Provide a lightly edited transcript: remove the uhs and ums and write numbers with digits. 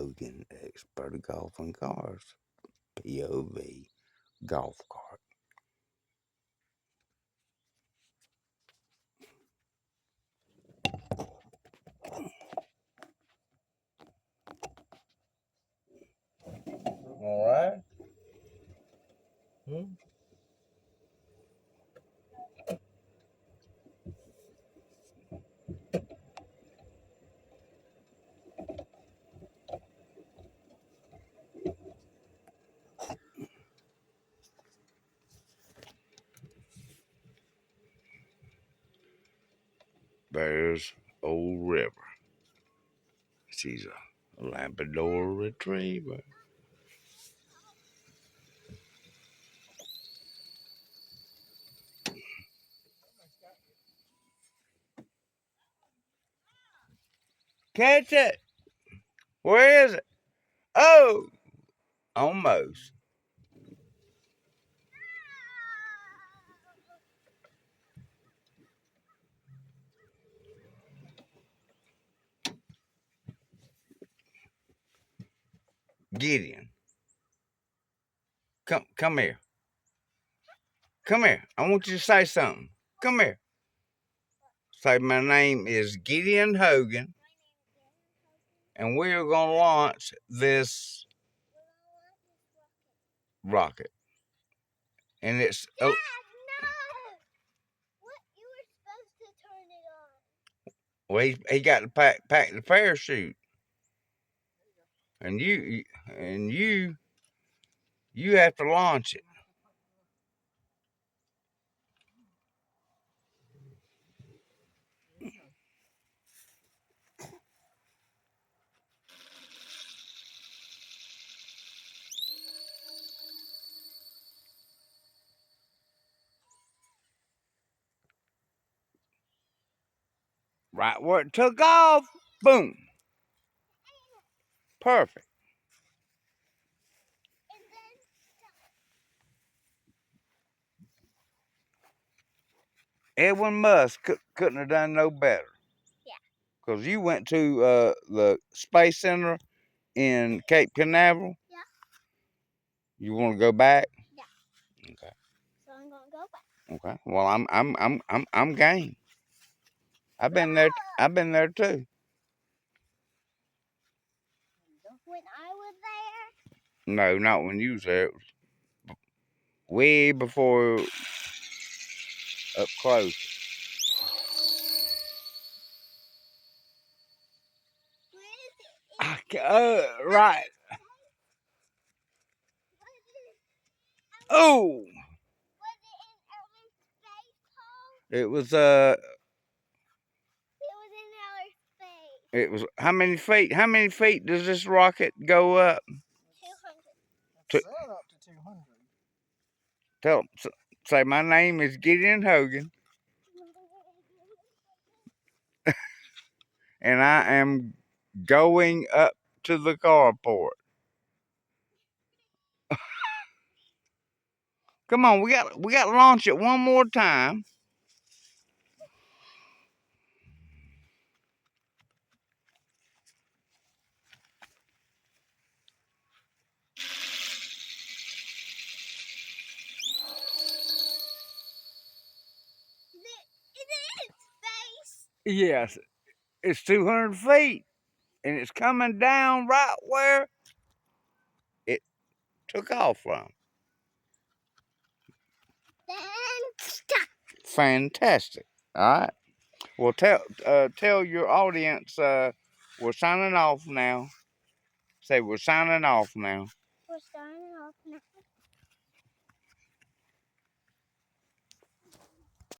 Hogan, expert of golf and cars. POV, golf cart. All right. There's Old River. She's a Labrador Retriever. Catch it. Where is it? Oh, almost. Gideon. Come here. Come here. I want you to say something. Come here. Say, my name is Gideon Hogan, and we are going to launch this rocket. And it's... Dad, no! What? You were supposed to turn it on. Well, he got to pack the parachute. And you have to launch it. Right where it took off, boom. Perfect. Edwin Musk couldn't have done no better. Yeah. Because you went to the Space Center in Cape Canaveral. Yeah. You want to go back? Yeah. Okay. So I'm gonna go back. Okay. Well, I'm game. I've been there. I've been there too. When I was there? No, not when you was there. It was way before up close. Where is it? Right. Oh. Was it in outer space, Paul? It was in outer space. It was how many feet? How many feet does this rocket go up? 200. It said up to 200. Tell them. Say my name is Gideon Hogan, and I am going up to the carport. Come on, we got to launch it one more time. Is it in space? Yes, it's 200 feet, and it's coming down right where it took off from. Then stop. Fantastic. All right. Well, tell your audience we're signing off now. Say we're signing off now. We're starting